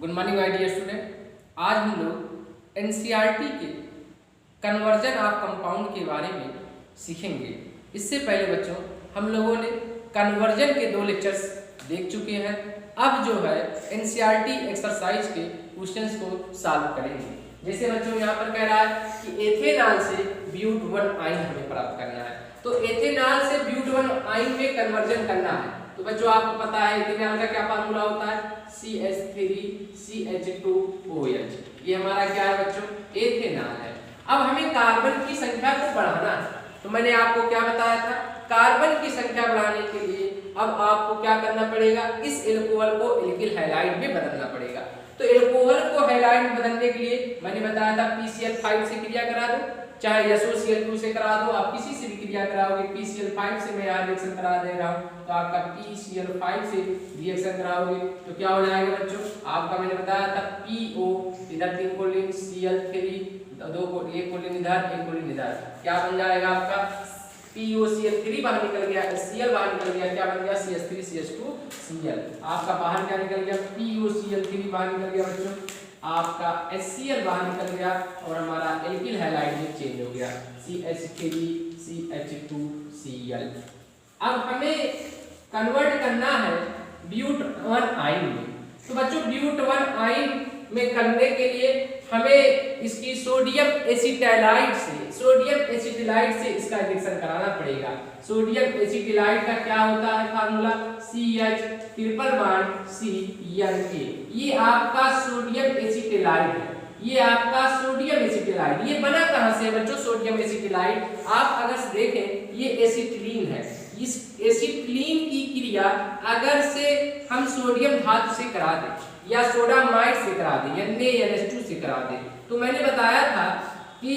Good morning my dear student. आज हम लोग एनसीईआरटी के कन्वर्जन ऑफ कंपाउंड के बारे में सीखेंगे। इससे पहले बच्चों हम लोगों ने कन्वर्जन के 2 लेक्चर्स देख चुके हैं। अब जो है एनसीईआरटी एक्सरसाइज के क्वेश्चंस को सॉल्व करेंगे। जैसे बच्चों यहाँ पर कह रहा है कि एथेनॉल से ब्यूट-1 आयन हमें प्राप्त करना है, तो एथेनॉल से ब्यूट-1 आयन में कन्वर्जन करना है। तो बच्चों आपको पता है एथेनॉल का क्या फार्मूला होता है, CH3CH2OH। ये हमारा क्या है बच्चों, एथेनॉल है। अब हमें कार्बन की संख्या को बढ़ाना है, तो मैंने आपको क्या बताया था, कार्बन की संख्या बढ़ाने के लिए अब आपको क्या करना पड़ेगा, इस एल्कोहल को एल्किल हैलाइड में बदलना पड़ेगा। तो एल्कोहल को हैलाइड में बदलने के लिए मैंने बताया था PCl5 से क्रिया करा दो, चाहे SOCl2 से करा दो, आप किसी से भी क्रिया कराओगे। PCl5 से मैं यहाँ रिएक्शन करा दे रहा हूँ, तो आपका PCl5 से रिएक्शन कराओगे तो क्या हो जाएगा बच्चों, आपका मैंने बताया था PO, इधर 3 कोलिन, Cl3, 2 को 1 कोलिन इधर 1 कोलिन इधर, क्या बन जाएगा आपका POCl3 बाहर निकल गया, Cl बाहर निकल गया, क्या बन गया CH3CH2Cl। आपका बाहर क्या निकल गया, POCl3 बाहर निकल गया बच्चों, आपका HCl बाहर निकल गया और हमारा एल्किल हैलाइड में चेंज हो गया CH3CH2Cl। अब हमें कन्वर्ट करना है ब्यूट-1 आयन में। तो बच्चों ब्यूट-1 आयन में करने के लिए हमें इसकी सोडियम एसिटाइलाइड से इसका रिएक्शन कराना पड़ेगा। सोडियम एसिटाइलाइड का क्या होता है फार्मूला, CH∭CNA। ये आपका सोडियम एसिटाइलाइड है, ये आपका सोडियम एसिटाइलाइड। ये बना कहां से है बच्चों, सोडियम एसिटाइलाइड आप अगर देखें ये एसिटिलीन है। इस एसिटिलीन की क्रिया अगर से हम सोडियम धातु से करा दें या सोडामाइड से करा दें या NaNH2 से करा दें, तो मैंने बताया था कि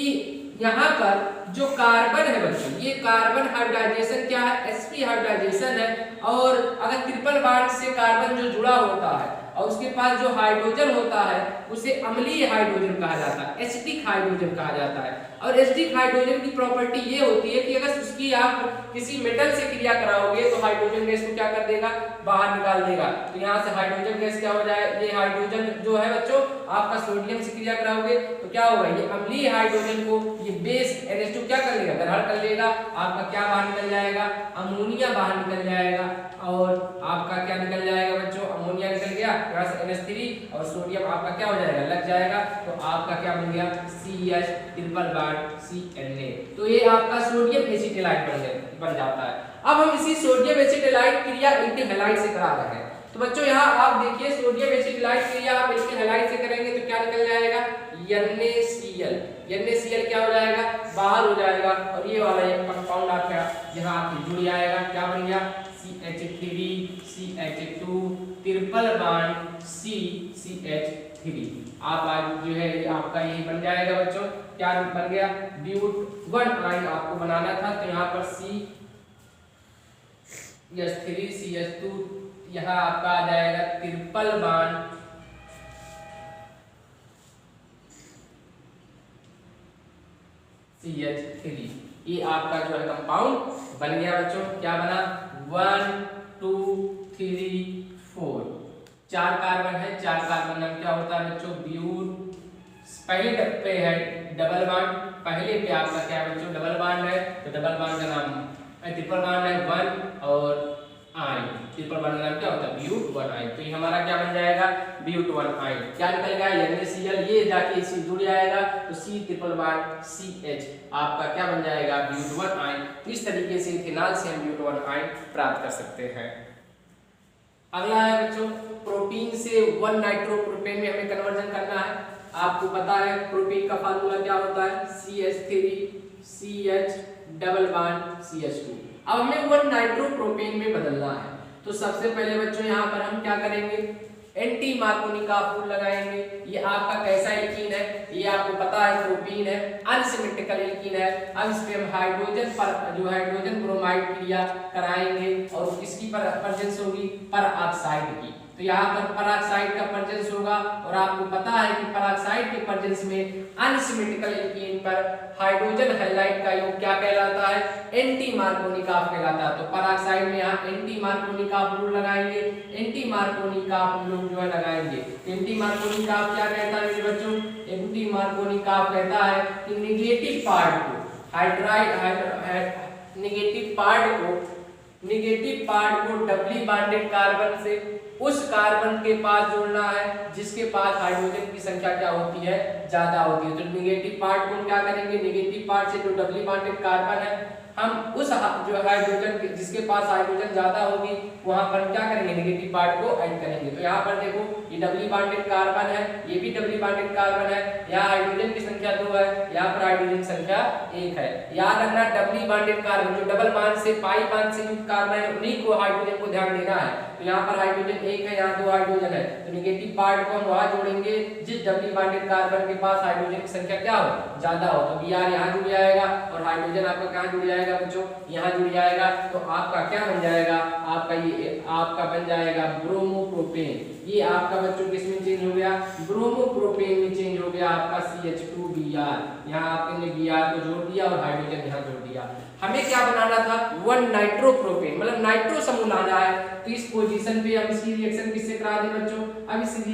यहाँ पर जो कार्बन है बच्चों, ये कार्बन हाइब्रिडाइजेशन क्या है, sp हाइब्रिडाइजेशन है। और अगर ट्रिपल बॉन्ड से कार्बन जो जुड़ा होता है और उसके पास जो हाइड्रोजन होता है उसे अम्लीय हाइड्रोजन कहा जाता है, एसिडिक हाइड्रोजन कहा जाता है। और एसिडिक हाइड्रोजन की प्रॉपर्टी ये होती है कि अगर उसकी आप किसी मेटल से क्रिया कराओगे तो हाइड्रोजन गैस को क्या कर देगा, बाहर निकाल देगा। तो यहाँ से हाइड्रोजन गैस क्या हो जाए, ये हाइड्रोजन जो है बच्चों आपका सोडियम से क्रिया कराओगे तो क्या होगा, ये अम्लीय हाइड्रोजन को ये बेस NH2 क्या कर लेगा, ग्रहण कर लेगा। आपका क्या बाहर निकल जाएगा, अमोनिया बाहर निकल जाएगा। और आपका क्या निकल जाएगा बच्चों, अमोनिया निकल गया, यहाँ से NH3 और सोडियम आपका क्या हो जाएगा, लग जाएगा। तो आपका क्या बन गया, CH∭CNA। तो ये आपका सोडियम एसिटाइलाइड बन जाता है। अब हम इसी सोडियम एसिटाइलाइड क्रिया एल्किल हैलाइड से करा रहे हैं। तो बच्चों यहाँ आप देखिए सोडियम एसिटाइलाइड क्रिया आप एल्किल हैलाइड से करेंगे तो क्या निकल जाएगा, NaCl। NaCl क्या हो जाएगा, बाहर हो जाएगा और ये वाला एक कंपाउंड आपका यहाँ आके जुड़ जाएगा, क्या बन गया CH3CH2 ट्रिपल बॉन्ड CH3। आप आज जो है आपका यही बन जाएगा बच्चों, क्या बन गया, ब्यूट-1 आयन आपको बनाना था। तो यहाँ पर CH3CH2 यहाँ आपका आ जाएगा ट्रिपल बॉन्ड CH3। ये आपका जो है कंपाउंड बन गया बच्चों, क्या बना 1 2 3 4, 4 कार्बन है, 4 कार्बन नाम क्या होता है बच्चों, ब्यूट। पहले पे है डबल बॉन्ड, पहले पे आपका क्या है बच्चों, डबल बॉन्ड है, तो डबल बॉन्ड का नाम ट्रिपल बॉन्ड है 1 और आयन, ट्रिपल बॉन्ड का नाम क्या होता है, ब्यूट-1 आयन। तो ये हमारा क्या बन जाएगा, ब्यूट-1 आयन। क्या निकल गया, NaCl, ये जाके इसी जुड़ जाएगा तो C∭CH आपका क्या बन जाएगा, ब्यूट-1 आयन। तो इस तरीके से इथेनॉल से हम ब्यूट-1 आयन प्राप्त कर सकते हैं। अगला है बच्चों प्रोटीन से 1 नाइट्रोप्रोपेन में हमें कन्वर्जन करना है। आपको पता है प्रोटीन का फार्मूला क्या होता है, CH3CH∭CH2। अब हमें 1 नाइट्रोप्रोपेन में बदलना है। तो सबसे पहले बच्चों यहाँ पर हम क्या करेंगे, एंटी मार्कोनी का फूल लगाएंगे। ये आपका कैसा एल्कीन है, ये आपको पता है प्रोपीन है, अनसिमेट्रिकल एल्कीन है। अब इस पे हम हाइड्रोजन पर जो हाइड्रोजन ब्रोमाइड क्रिया कराएंगे और किसकी प्रेजेंस होगी, पर ऑक्साइड की। तो यहाँ पर पेरोक्साइड का प्रेजेंस होगा और आपको पता है कि पेरोक्साइड के प्रेजेंस में अनसिमेट्रिकल एल्कीन पर हाइड्रोजन हैलाइड का योग क्या कहलाता है, एंटी मार्कोनिक कहलाता है। तो पेरोक्साइड में यहाँ एंटी मार्कोनिक रूल लगाएंगे, एंटी मार्कोनिक हम लोग जो है लगाएंगे। एंटी मार्कोनिक क्या कहता है मेरे बच्चों, एंटी मार्कोनिक कहता है कि नेगेटिव पार्ट को नेगेटिव पार्ट को डबली बॉन्डेड कार्बन से उस कार्बन के पास जोड़ना है जिसके पास हाइड्रोजन की संख्या क्या होती है, ज्यादा होती है। तो नेगेटिव पार्ट को क्या करेंगे, नेगेटिव पार्ट से जो डबली बॉन्डेड कार्बन है हम उस जो हाइड्रोजन जिसके पास हाइड्रोजन ज्यादा होगी वहां पर क्या करेंगे, नेगेटिव पार्ट को ऐड करेंगे। तो यहाँ पर देखो ये डबली बॉन्डेड कार्बन है, ये भी डबली बॉन्डेड कार्बन है, यहाँ हाइड्रोजन की संख्या 2 है, यहाँ पर हाइड्रोजन संख्या 1 है। याद रखना डबली बॉन्डेड कार्बन जो डबल बॉन्ड से पाई बॉन्ड से युक्त कार्बन है उन्हीं को हाइड्रोजन को ध्यान देना है। तो यहाँ पर हाइड्रोजन 1 है, यहाँ 2 हाइड्रोजन है, तो नेगेटिव पार्ट को हम वहां जोड़ेंगे जिस डबली बॉन्डेड कार्बन के पास हाइड्रोजन की संख्या क्या हो, ज्यादा हो। तो Br यहाँ जुड़ जाएगा और हाइड्रोजन आपका कहाँ जुड़ जाएगा बच्चों, यहाँ जुड़ जाएगा। तो आपका क्या बन जाएगा, आपका ये आपका बन जाएगा ब्रोमोप्रोपेन। ये आपका बच्चों किस में चेंज हो गया, ब्रोमोप्रोपेन में चेंज हो गया आपका CH2Br। यहाँ आपने Br को जोड़ दिया और हाइड्रोजन यहाँ जोड़ दिया। हमें क्या बनाना था, 1 नाइट्रोप्रोपेन, मतलब नाइट्रो समूह लाना है। तो इस पोजीशन पे हम इसकी रिएक्शन किससे करा दें बच्चों, अब इसकी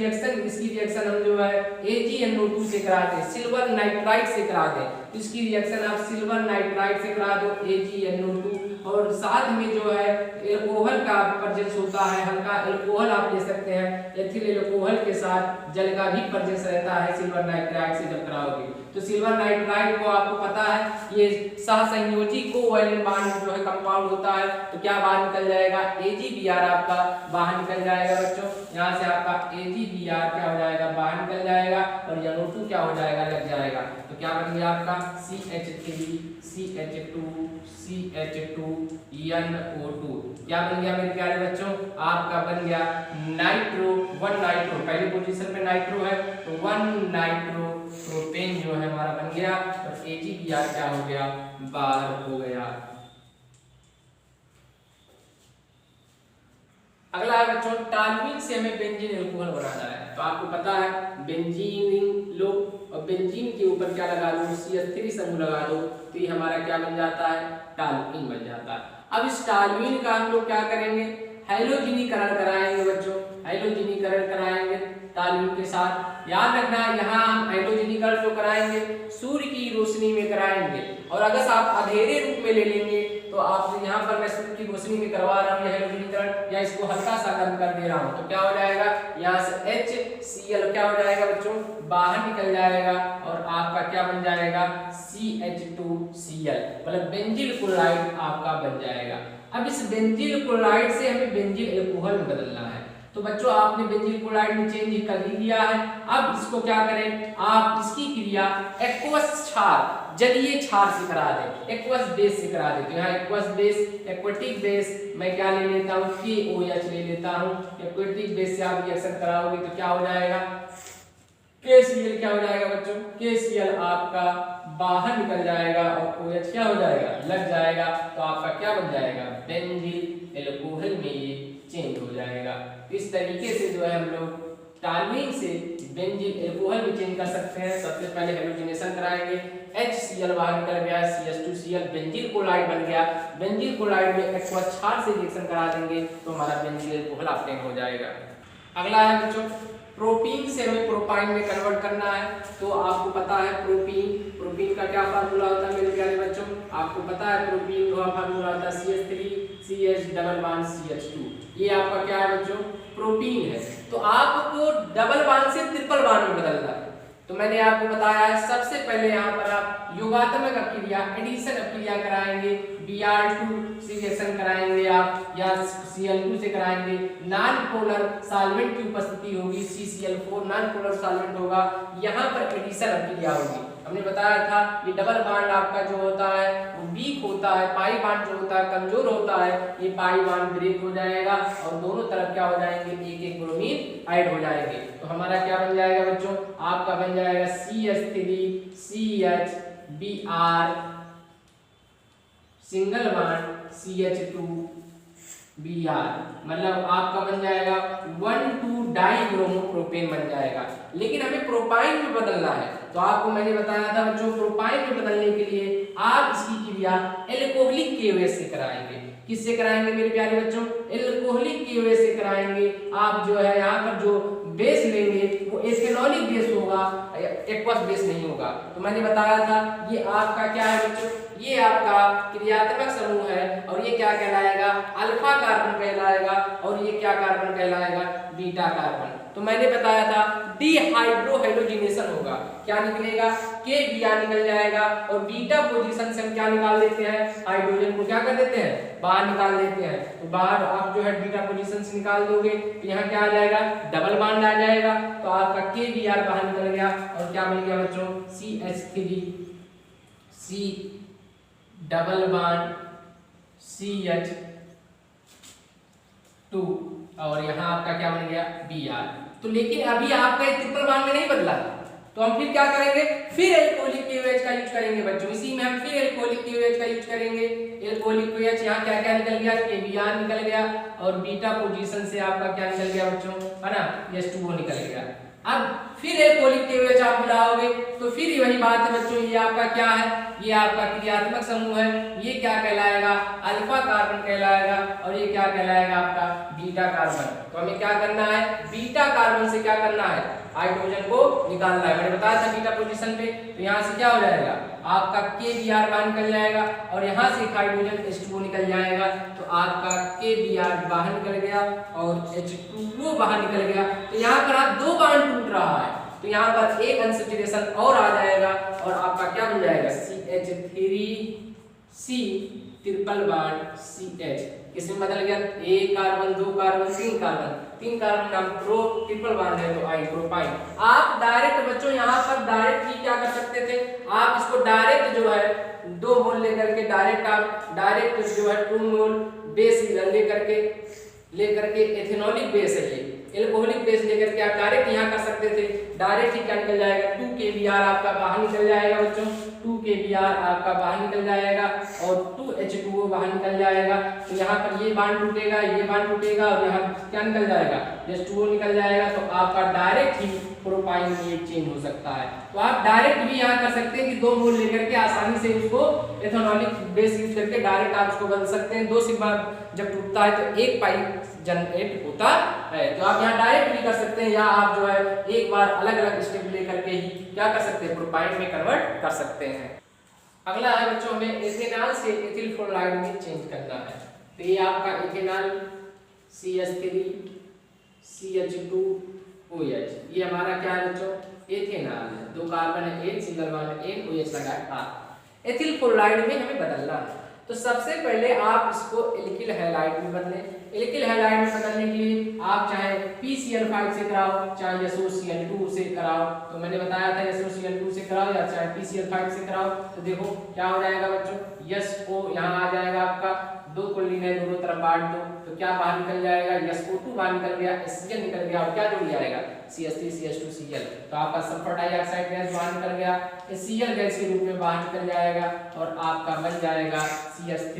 रिएक्शन हम जो है AgNO2 से करा दें, सिल्वर नाइट्राइड से करा दें। तो इसकी रिएक्शन आप सिल्वर नाइट्राइड से करा दो AgNO2, और साथ में जो है एल्कोहल का प्रेजेंस होता है, हल्का एल्कोहल आप ले सकते हैं, एथिल एल्कोहल के साथ जल का भी प्रेजेंस रहता है सिल्वर नाइट्राइड से जब कराओगे। तो सिल्वर नाइट्राइड को आपको पता है ये सहसंयोजी कोवैलेंट बॉन्ड जो है कंपाउंड होता है। तो क्या बाहर निकल जाएगा, AgBr आपका बाहर निकल जाएगा बच्चों। यहाँ से आपका AgBr क्या हो जाएगा, बाहर निकल जाएगा और NO2 क्या हो जाएगा, लग जाएगा। तो क्या बन गया आपका CH3 CH2 CH2 NO2। क्या बन गया मेरे प्यारे बच्चों, आपका बन गया नाइट्रो, 1 नाइट्रो, पहली पोजीशन पे नाइट्रो है तो 1 नाइट्रो प्रोपेन जो है हमारा बन गया और AgBr क्या हो गया, बाहर हो गया। अगला है बच्चों टॉल्यूइन से हमें बेंजीन एल्कोहल बनाना है। तो आपको पता है बेंजीन लो और बेंजीन के ऊपर क्या लगा दो, CH3 समूह लगा दो, तो ये हमारा क्या बन जाता है, टॉल्यूइन बन जाता है। अब इस टॉल्यूइन का हम लोग क्या करेंगे, हैलोजिनीकरण कराएंगे बच्चों, हैलोजिनीकरण कराएंगे टॉल्यूइन के साथ। याद रखना यहाँ हम हैलोजिनीकरण जो कराएंगे सूर्य की रोशनी में कराएंगे, और अगर आप अंधेरे रूप में ले लेंगे तो आप यहाँ पर मैं सूर्य की रोशनी में करवा रहा हूँ हैलोजिनीकरण, या इसको हल्का सा गर्म कर दे रहा हूँ, तो क्या हो जाएगा, यहाँ से HCl क्या हो जाएगा बच्चों, बाहर निकल जाएगा और आपका क्या बन जाएगा, CH2Cl, मतलब बेंजील क्लोराइड आपका बन जाएगा। अब इस बेंजील क्लोराइड से हमें बेंजील एल्कोहल में बदलना है। तो बच्चों आपने बेंजील क्लोराइड में चेंज कर ही दिया है। अब इसको क्या करें, आप इसकी क्रिया एक्वस क्षार, जलीय क्षार से करा दें, एक्वस बेस से करा दें। तो यहाँ एक्वस बेस, एक्वेटिक बेस मैं क्या ले लेता हूँ, KOH ले लेता हूँ। एक्वेटिक बेस से आप रिएक्शन कराओगे तो क्या हो जाएगा, KCl क्या हो जाएगा बच्चों, KCl आपका बाहर निकल जाएगा और OH क्या हो जाएगा, लग जाएगा। तो आपका क्या बन जाएगा, बेंजील एल्कोहल में ये चेंज हो जाएगा। इस तरीके से जो है हम लोग टॉल्यूइन से बेंजील एल्कोहल में चेंज कर सकते हैं। सबसे पहले हैलोजिनेशन कराएंगे, HCl बाहर निकल गया, CH2Cl बेंजील क्लोराइड बन गया। बेंजील क्लोराइड में एक्वस क्षार से रिएक्शन करा देंगे तो हमारा बेंजील एल्कोहल ऑब्टेन हो जाएगा। अगला है बच्चों प्रोपीन से हमें प्रोपाइन में कन्वर्ट करना है। तो आपको पता है प्रोपीन का क्या फार्मूला होता है मेरे प्यारे बच्चों, आपको पता है प्रोपीन का फार्मूला होता है CH3 डबल बॉन्ड CH2। ये आपका क्या है बच्चों, प्रोपीन है। तो आपको डबल बॉन्ड से ट्रिपल बॉन्ड में बदलना है। तो मैंने आपको बताया है सबसे पहले यहाँ पर आप योगात्मक अक्रिया, एडिशन अक्रिया कराएंगे, Br2 से रिएक्शन कराएंगे आप, या Cl2 से कराएंगे। नॉन पोलर सॉल्वेंट की उपस्थिति होगी, CCl4 नॉन पोलर सॉल्वेंट होगा, यहाँ पर एडिशन अक्रिया होगी। हमने बताया था ये डबल बॉन्ड आपका जो होता है वो वीक होता है, पाई बॉन्ड जो होता है कमजोर होता है, ये पाई बॉन्ड ब्रेक हो जाएगा और दोनों तरफ क्या हो जाएंगे, एक एक ब्रोमीन ऐड हो जाएंगे। तो हमारा क्या बन जाएगा बच्चों, आपका बन जाएगा CH3CH Br single bond CH2 Br, मतलब आपका बन जाएगा 1,2-डाइब्रोमोप्रोपेन बन जाएगा। लेकिन हमें प्रोपाइन में बदलना है, तो आपको मैंने बताया था बच्चों प्रोपाइन में बदलने के लिए आप इसकी क्रिया एल्कोहलिक KOH से कराएंगे। किससे कराएंगे मेरे प्यारे बच्चों? एल्कोहलिक KOH से कराएंगे। आप जो है यहाँ पर जो बेस लेंगे वो एथेनॉलिक बेस होगा, एक्वस बेस नहीं होगा। तो मैंने बताया था ये आपका क्या है बच्चों, ये आपका क्रियात्मक समूह है और ये क्या कहलाएगा? अल्फा कार्बन कहलाएगा और ये क्या कार्बन कहलाएगा? Beta carbon. तो मैंने बताया था डिहाइड्रोहाइड्रोजिनेशन होगा, क्या निकलेगा? KBr निकल जाएगा और बीटा पोजीशन से हम क्या निकाल देते हैं? हाइड्रोजन को क्या कर देते हैं? बाहर निकाल देते हैं। तो बाहर आप जो है बीटा पोजीशन से निकाल दोगे तो यहाँ क्या आ जाएगा? डबल बॉन्ड आ जाएगा। तो आपका KBr बाहर निकल गया और क्या बन गया बच्चों? CH3 C double bond CH2 और यहाँ आपका क्या बन गया? Br। तो लेकिन अभी आपका ट्रिपल बॉन्ड में नहीं बदला, तो हम फिर क्या करेंगे? फिर एल्कोहलिक KOH का यूज करेंगे बच्चों। इसी में हम फिर एल्कोहलिक KOH का यूज करेंगे। एल्कोहलिक KOH यहाँ क्या क्या निकल गया? KBr निकल गया और बीटा पोजीशन से आपका क्या निकल गया बच्चों? है ना, H2O निकल गया। अब फिर एल्कोहलिक KOH आप मिलाओगे तो फिर वही बात है बच्चों, ये आपका क्या है? ये आपका क्रियात्मक समूह है। ये क्या कहलाएगा? अल्फा कार्बन कहलाएगा और ये क्या कहलाएगा? आपका बीटा कार्बन। तो हमें क्या करना है? बीटा कार्बन से क्या करना है? हाइड्रोजन को निकालना है। मैंने बताया था बीटा पोजीशन पे, तो यहाँ से क्या हो जाएगा? आपका KBr बाहर निकल जाएगा और यहाँ से हाइड्रोजन H2O निकल जाएगा। तो आपका KBr बाहर निकल गया और H2O बाहर निकल गया। तो यहाँ पर आप दो बॉन्ड टूट रहा है, तो यहाँ पर एक अनसैचुरेशन और आ जाएगा और आपका क्या बन जाएगा? CH3C triple bond CH। किसमें बदल गया? एक कार्बन, दो कार्बन, तीन कार्बन, तीन कार्बन नाम प्रो ट्रिपल बॉन्ड है तो आई प्रोपाइन। आप डायरेक्ट बच्चों यहाँ पर डायरेक्ट ही क्या कर सकते थे? आप इसको डायरेक्ट जो है 2 मोल लेकर के डायरेक्ट जो है 2 मोल बेस लेकर के एथेनॉलिक बेस है, ये एल्कोहलिक बेस लेकर के आप डायरेक्ट यहाँ कर सकते थे। डायरेक्ट ही क्या निकल जाएगा? 2 KBr आपका बाहर निकल जाएगा बच्चों, 2 KBr आपका बाहर निकल जाएगा और 2 H2O बाहर निकल जाएगा। तो यहाँ पर ये बांड टूटेगा, ये बांड टूटेगा और यहाँ क्या निकल जाएगा? H2O निकल जाएगा। तो आपका डायरेक्ट ही प्रोपाइन में चेंज हो सकता है। तो आप डायरेक्ट भी यहाँ कर सकते हैं कि 2 मोल लेकर के आसानी से इसको एथेनॉलिक बेस यूज करके डायरेक्ट आप इसको बदल सकते हैं। 2 सिग्मा जब टूटता है तो 1 पाई जनरेट होता है। तो आप यहाँ डायरेक्ट भी कर सकते हैं या आप जो है एक बार अलग अलग स्टेप लेकर के ही क्या कर सकते हैं? प्रोपाइन में कन्वर्ट कर सकते हैं। अगला है बच्चों, हमें एथेनॉल से एथिल फ्लोराइड में चेंज करना है। तो ये आपका एथेनॉल CH3 CH2OH, ये हमारा क्या है बच्चों? एथेनॉल है। 2 कार्बन है, 1 सिंगल बॉन्ड है, 1 OH लगा है। एथिल फ्लोराइड में हमें बदलना है। तो सबसे पहले आप इसको एल्किल हैलाइड में बदलें। एल्किल हैलाइड में बदलने के लिए आप चाहे PCl5 से कराओ, चाहे SOCl2 से कराओ। तो मैंने बताया था SOCl2 से कराओ या चाहे PCl5 से कराओ। तो देखो क्या हो जाएगा बच्चों? SO यहाँ आ जाएगा आपका, 2 कुलीन है, दोनों तरफ बांट दो तो क्या बाहर निकल जाएगा? SO2 बाहर निकल गया, HCl निकल गया और क्या जुड़ जाएगा? CH3 CH2 Cl। तो आपका सल्फर डाइऑक्साइड गैस बाहर निकल गया, Cl गैस के रूप में बाहर निकल जाएगा और आपका बन जाएगा CH3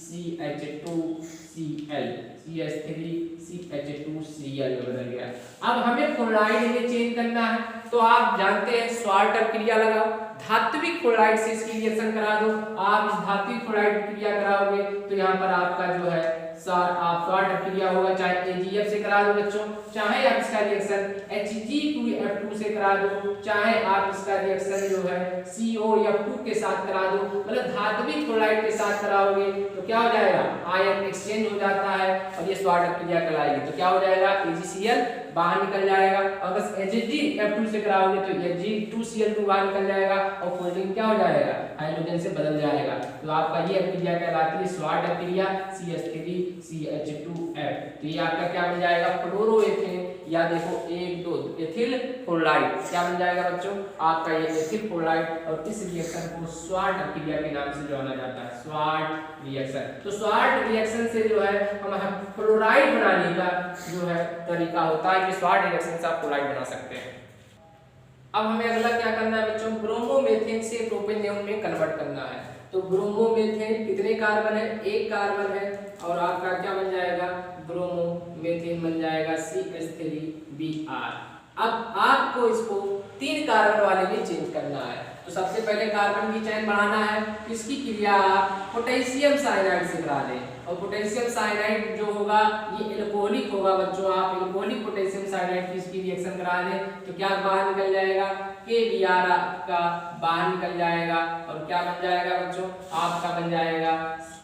CH2 Cl, CH3 CH2 Cl बदल गया। अब हमें फ्लोराइड में चेंज करना है, तो आप जानते हैं स्वार्टर क्रिया लगाओ, धात्विक फ्लोराइड से इसकी रिएक्शन करा दो। आप इस धात्विक फ्लोराइड की क्रिया कराओगे तो यहाँ पर आपका जो है आप स्वार्टर क्रिया होगा, चाहे AgF से करा दो बच्चों, चाहे आप इसका रिएक्शन Hg2F2 से करा दो, चाहे आप इसका रिएक्शन जो है COF2 के साथ करा दो। मतलब धात्विक फ्लोराइड के साथ कराओगे तो क्या हो जाएगा? आयन एक्सचेंज हो जाता है और ये स्वार्टर क्रिया कहलाएगी। तो क्या हो जाएगा? AgCl बाहर निकल जाएगा और बस Hg2F2 से कराओगे तो Hg2Cl2 बाहर निकल जाएगा और फोल्डिंग क्या हो जाएगा? हाइड्रोजन से बदल जाएगा। तो आपका ये क्रिया कहलाती है स्वार्टर क्रिया CH3 CH2F। तो ये आपका क्या बन जाएगा? फ्लोरोएथेन या देखो 1 2 एथिल फ्लोराइड क्या बन जाएगा बच्चों? आपका ये एथिल फ्लोराइड। और इस रिएक्शन को स्वार्ट क्रिया के नाम से जाना जाता है, स्वार्ट रिएक्शन। तो स्वार्ट रिएक्शन से जो है हम फ्लोराइड बनाने का जो है तरीका होता है कि स्वार्ट रिएक्शन से आप फ्लोराइड बना सकते हैं। अब हमें अगला क्या करना है बच्चों, ब्रोमोमेथेन से प्रोपेनॉन में कन्वर्ट करना है। तो ब्रोमोमेथेन कितने कार्बन है, एक कार्बन है, और आपका क्या बन जाएगा, ब्रोमोमेथेन बन जाएगा CH3Br। अब आपको इसको 3 कार्बन वाले में चेंज करना है। तो सबसे पहले कार्बन की चेन बढ़ाना है, इसकी क्रिया आप पोटेशियम साइनाइड से करा दें, और पोटेशियम साइनाइड जो होगा ये एल्कोहलिक होगा बच्चों। आप एल्कोहलिक पोटेशियम साइनाइड की इसकी रिएक्शन करा दें तो क्या बाहर निकल जाएगा, KBr आपका बाहर निकल जाएगा, और क्या बन जाएगा बच्चों, आपका बन जाएगा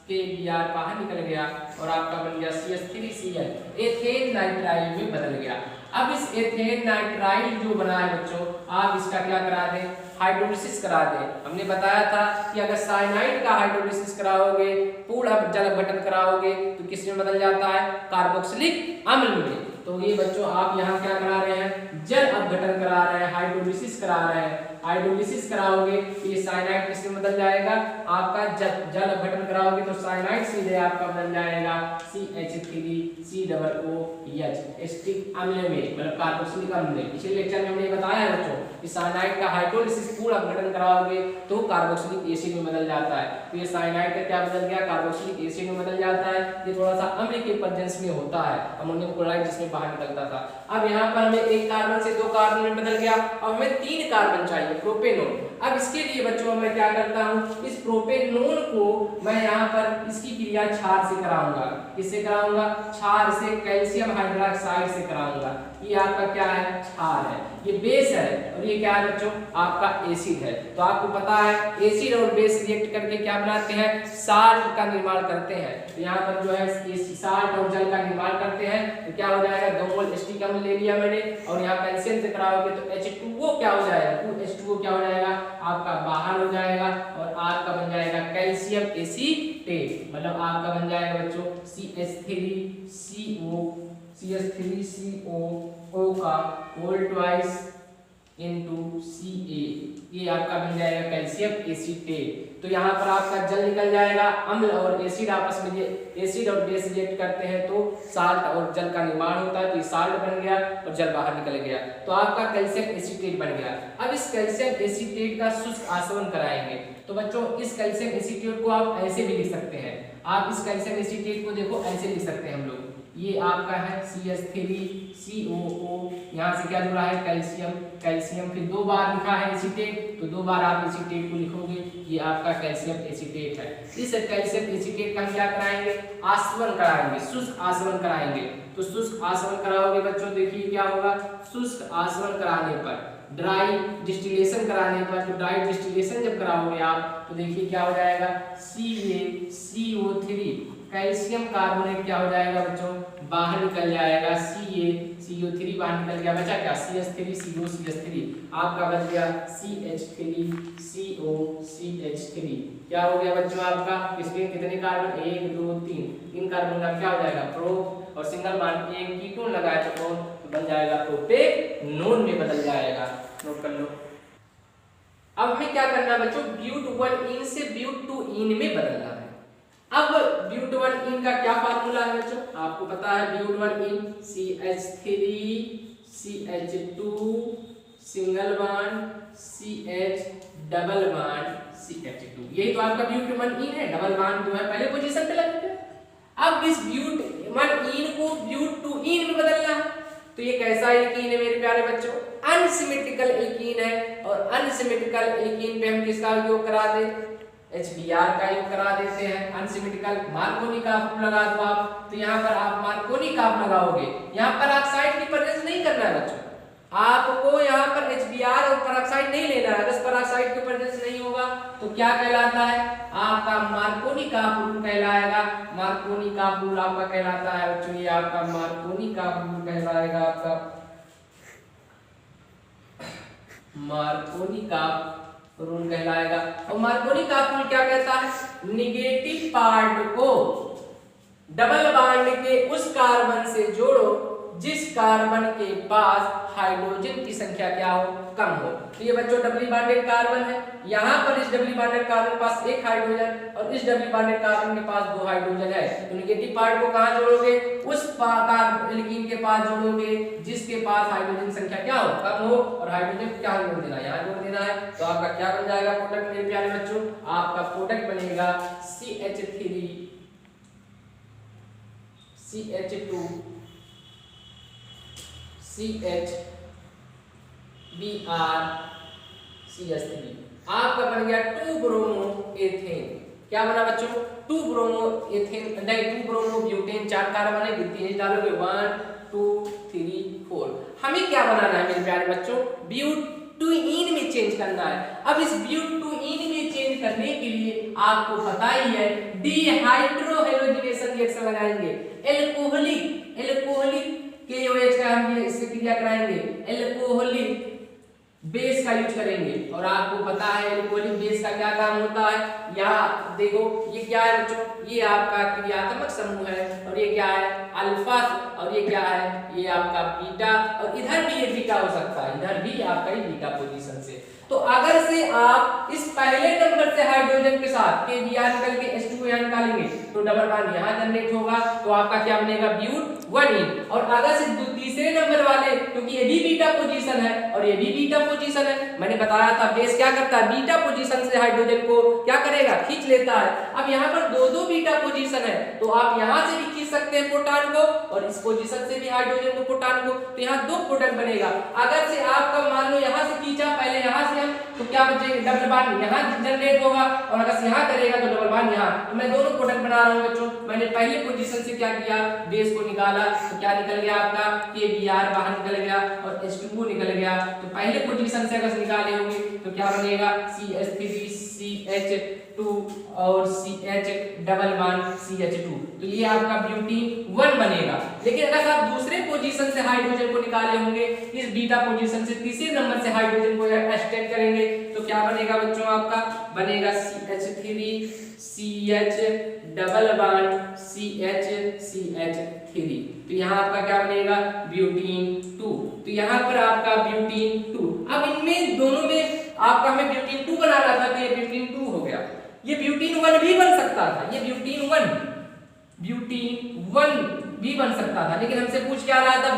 KBr बाहर निकल गया, और आपका बन गया CH3Cl, एथेन नाइट्राइल में बदल गया। अब इस एथेन नाइट्राइल जो बना है बच्चों, आप इसका क्या करा दें, हाइड्रोलिसिस करा दें। हमने बताया था कि अगर साइनाइड का हाइड्रोलिसिस कराओगे, पूर्ण जल अपघटन कराओगे तो किस में बदल जाता है, कार्बोक्सिलिक अम्ल में। तो ये बच्चों आप यहाँ क्या करा रहे हैं, जल अपघटन करा रहे हैं, हाइड्रोलिसिस करा रहे हैं। हाइड्रोलिसिस कराओगे तो ये साइनाइड किस में बदल जाएगा, आपका जल अपघटन कराओगे तो साइनाइड सीधे आपका बदल जाएगा CH3COOH, एसिटिक अम्ल में, मतलब कार्बोक्सिलिक अम्ल में। पिछले लेक्चर में हमने बताया है बच्चों कि साइनाइड का हाइड्रोलिसिस पूर्ण अपघटन कराओगे तो कार्बोक्सिलिक एसिड में बदल जाता है। तो ये साइनाइड का क्या बदल गया, कार्बोक्सिलिक एसिड में बदल जाता है। ये थोड़ा सा अम्ल के प्रेजेंस में होता है, अमोनियम क्लोराइड जिसमें बाहर निकलता था। अब यहाँ पर हमें एक कार्बन से 2 कार्बन में बदल गया, अब हमें 3 कार्बन चाहिए, प्रोपेनॉन। अब इसके लिए बच्चों मैं क्या करता हूँ, इस प्रोपेनॉन को मैं यहाँ पर इसकी क्रिया क्षार से कराऊंगा। किससे कराऊंगा, क्षार से, कैल्शियम हाइड्रोक्साइड से कराऊंगा। ये आपका क्या है, क्षार है, ये बेस है, और ये क्या है बच्चों, आपका एसिड है। तो आपको पता है एसिड और बेस रिएक्ट करके क्या बनाते हैं, साल्ट का निर्माण करते हैं। तो यहाँ पर जो है साल्ट और जल का निर्माण करते हैं। तो क्या हो जाएगा, 2 मोल एसिटिक अम्ल ले लिया मैंने, और यहाँ कैल्शियम से कराओगे तो H2O क्या हो जाएगा, H2O क्या हो जाएगा, आपका बाहर हो जाएगा, और आपका बन जाएगा कैल्शियम एसीटेट, मतलब आपका बन जाएगा बच्चों CH3CO का होल ट्वाइस इनटू Ca, ये आपका बन जाएगा कैल्शियम एसीटेट। तो यहाँ पर आपका जल निकल जाएगा, अम्ल और एसिड आपस में, ये एसिड और बेस रिएक्ट करते हैं तो साल्ट और जल का निर्माण होता है। तो ये साल्ट बन गया और जल बाहर निकल गया, तो आपका कैल्शियम एसीटेट बन गया। अब इस कैल्शियम एसीटेट का शुष्क आसवन कराएंगे। तो बच्चों इस कैल्शियम एसीटेट को आप ऐसे भी लिख सकते हैं, आप इस कैल्शियम एसीटेट को देखो ऐसे लिख सकते हैं हम लोग, ये आपका है CH3COO, यहाँ से क्या जुड़ा है, कैल्शियम, कैल्शियम, फिर 2 बार लिखा है एसीटेट, तो 2 बार आप एसीटेट को लिखोगे, ये आपका कैल्शियम एसीटेट है। इस कैल्शियम एसीटेट का हम क्या कराएंगे, आसवन कराएंगे, शुष्क आसवन कराएंगे। तो शुष्क आसवन कराओगे बच्चों, देखिए क्या होगा, शुष्क आसवन कराने पर, ड्राई डिस्टिलेशन कराने पर, तो ड्राई डिस्टिलेशन जब कराओगे आप तो देखिए क्या हो जाएगा, CaCO3, कैल्शियम कार्बोनेट क्या हो जाएगा बच्चों, बाहर निकल जाएगा, CaCO3 बाहर निकल गया, बचा क्या, CH3COCH3, आपका बच गया CH3COCH3। क्या हो गया बच्चों आपका, इसमें कितने कार्बन, 1 2 3 कार्बन का क्या हो जाएगा, प्रो, और सिंगल बॉन्ड एक कीटोन लगाया तो बन जाएगा प्रोपेनॉन में बदल जाएगा। नोट कर लो। अब हमें क्या करना है बच्चों, ब्यूट-1-इन से ब्यूट-2-इन में बदलना है। अब ब्यूट-1-इन का क्या फार्मूला है बच्चों, आपको पता है, ब्यूट-1-इन CH3 CH2 single bond CH double bond CH2, यही तो आपका ब्यूट-1-इन है। डबल बॉन्ड जो है पहले पोजीशन पे लगेगा। अब इस ब्यूट-1-इन को ब्यूट-2-इन में बदलना है। तो ये कैसा एल्कीन है मेरे प्यारे बच्चों, अनसिमेट्रिकल एल्कीन है, और अनसिमेट्रिकल एल्कीन पे हम किसका उपयोग करा दें, HBr का योग करा देते हैं। अनसिमेट्रिकल मार्कोनी का लगा दो आप, तो यहाँ पर आप मार्कोनी का लगाओगे, यहाँ पर ऑक्साइड की प्रेजेंस नहीं करना है बच्चों, आपको यहाँ पर HBr और पेरोक्साइड नहीं लेना है। अगर पेरोक्साइड की प्रेजेंस नहीं होगा तो क्या कहलाता है, आपका मार्कोनी का रूल कहलाएगा। मार्कोनी का रूल आपका कहलाता है बच्चों, ये आपका मार्कोनी का रूल कहलाएगा, आपका मार्कोनी का रूल कहलाएगा। और मार्कोनी का रूल क्या कहता है, निगेटिव पार्ट को डबल बॉन्ड के उस कार्बन से जोड़ो जिस कार्बन के पास हाइड्रोजन की संख्या क्या हो, कम हो। तो ये बच्चों डबली बॉन्डेड कार्बन है, यहाँ पर इस डबली बॉन्डेड कार्बन के पास एक हाइड्रोजन और इस डबली बॉन्डेड कार्बन के पास दो हाइड्रोजन है। तो नेगेटिव पार्ट को कहाँ जोड़ोगे, उस एल्कीन के पास जोड़ोगे जिसके पास हाइड्रोजन संख्या क्या हो, कम हो, और हाइड्रोजन क्या जोड़ देना, यहाँ जोड़ देना है। तो आपका क्या बन जाएगा प्रोडक्ट मेरे प्यारे बच्चों, आपका प्रोडक्ट बनेगा CH3 CH2 CH Br CH3, आपका बन गया 2 ब्रोमो एथेन। क्या बना बच्चों, 2 ब्रोमो एथेन, नहीं 2 ब्रोमो ब्यूटेन, 4 कार्बन है, गिनती डालोगे 1 2 3 4। हमें क्या बनाना है मेरे प्यारे बच्चों, ब्यूटीन में चेंज करना है। अब इस ब्यूटीन में चेंज करने के लिए आपको पता ही है डिहाइड्रोहेलोजिनेशन रिएक्शन लगाएंगे, एल्कोहलिक KOH का हम ये इससे क्रिया कराएंगे, एल्कोहलिक बेस का यूज करेंगे। और आपको पता है एल्कोहलिक बेस का क्या काम होता है, यहाँ देखो ये क्या है बच्चों, ये आपका क्रियात्मक समूह है, और ये क्या है अल्फा, और ये क्या है ये आपका बीटा, और इधर भी ये बीटा हो सकता है, इधर भी आपका ये बीटा पोजीशन से। तो अगर से आप इस पहले नंबर से हाइड्रोजन के साथ KBr निकल के H2 यहाँ निकालेंगे तो डबल बॉन्ड यहाँ जनरेट होगा, तो आपका क्या बनेगा ब्यूट 1। और अगर से तीसरे नंबर वाले, क्योंकि ये भी बीटा पोजीशन है और ये भी बीटा पोजीशन है, मैंने बताया था बेस क्या करता है, बीटा पोजीशन से हाइड्रोजन को क्या करेगा, खींच लेता है। अब यहाँ पर दो बीटा पोजीशन है, तो आप यहाँ से भी खींच सकते हैं प्रोटॉन को, और इस पोजीशन से भी हाइड्रोजन को प्रोटॉन को, तो यहाँ 2 प्रोडक्ट बनेगा। अगर से आपका मान लो यहाँ से खींचा पहले यहाँ से हम, तो क्या बचेगा डबल बॉन्ड यहाँ जनरेट होगा, और अगर यहाँ करेगा तो डबल बॉन्ड यहाँ। तो मैं दोनों प्रोडक्ट बना रहा हूँ बच्चों, मैंने पहले पोजीशन से क्या किया, बेस को निकाला, तो क्या निकल गया आपका KBr बाहर निकल गया और H2O निकल गया। तो पहले पोजीशन से अगर निकाले होंगे तो क्या बनेगा CH3 CH2 और CH डबल बॉन्ड CH2, तो ये आपका ब्यूटीन 1 बनेगा। लेकिन अगर आप दूसरे पोजीशन से हाइड्रोजन को निकाले होंगे, इस बीटा पोजीशन से तीसरे नंबर से हाइड्रोजन को एक्सटेंड करेंगे, तो क्या बनेगा बच्चों, आपका बनेगा CH3 CH double bond CH3। तो यहाँ आपका क्या बनेगा ब्यूटीन 2। तो यहाँ पर आपका ब्यूटीन 2। अब इनमें दोनों में आपका हमें ब्यूटीन 2 बनाना था, तो ये ब्यूटीन 2 हो गया। ये ब्यूटीन 1 भी बन सकता था, ये ब्यूटीन 1 भी बन सकता था, लेकिन हमसे पूछ क्या रहा था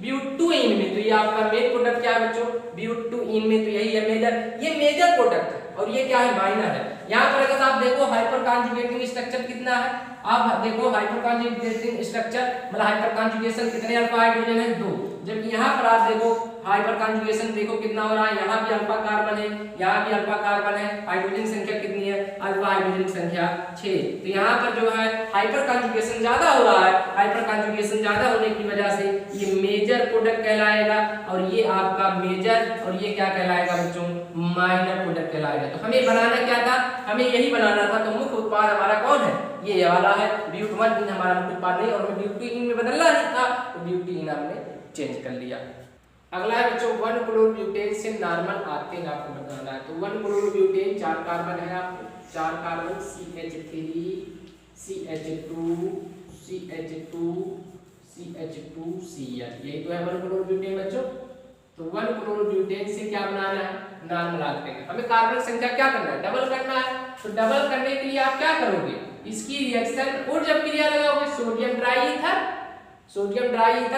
ब्यूटूइन में। तो ये आपका मेन प्रोडक्ट क्या है बच्चों, ब्यूटूइन में, तो यही है मेजर, ये मेजर प्रोडक्ट है, और ये क्या है माइनर है। यहाँ पर अगर आप देखो हाइपर कॉन्जुगेटिंग स्ट्रक्चर कितना है, आप देखो हाइपर कॉन्जुगेटिंग स्ट्रक्चर मतलब हाइपर कॉन्जुगेशन कितने अल्फा हाइड्रोजन है 2, जबकि यहाँ पर आप देखो हाइपर कॉन्जुगेशन देखो कितना हो रहा है, यहाँ भी अल्फा कार्बन है, यहाँ भी अल्फा कार्बन है, हाइड्रोजन संख्या कितनी है, अल्फा हाइड्रोजन संख्या 6। तो यहाँ पर जो है हाइपर कॉन्जुगेशन ज्यादा हो रहा है, हाइपर कॉन्जुगेशन ज्यादा होने की वजह से ये मेजर प्रोडक्ट कहलाएगा, और ये आपका मेजर, और ये क्या कहलाएगा बच्चों माइनर प्रोडक्ट कहलाएगा। तो हमें बनाना क्या था, हमें यही बनाना था। तो मुख्य उत्पाद हमारा कौन है, ये वाला है ब्यूट1 हमारा मुख्य उत्पाद नहीं, और हमें ब्यूटीन में बदलना नहीं था, तो ब्यूटीन हमने चेंज कर लिया। अगला है बच्चों 1 क्लोरोब्यूटेन से नॉर्मल आर्केन आपको बताना है। तो 1 क्लोरोब्यूटेन 4 कार्बन है, आपको 4 carbon CH3 CH2 CH2 CH2 Cl, यही तो है 1 क्लोरोब्यूटेन बच्चों। तो 1 क्लोरोब्यूटेन से क्या बनाना है, नॉर्मल आर्केन। हमें कार्बन संख्या क्या करना है, डबल करना है। तो डबल करने के लिए आप क्या करोगे, इसकी रिएक्शन और जब क्रिया लगाओगे सोडियम ड्राई ईथर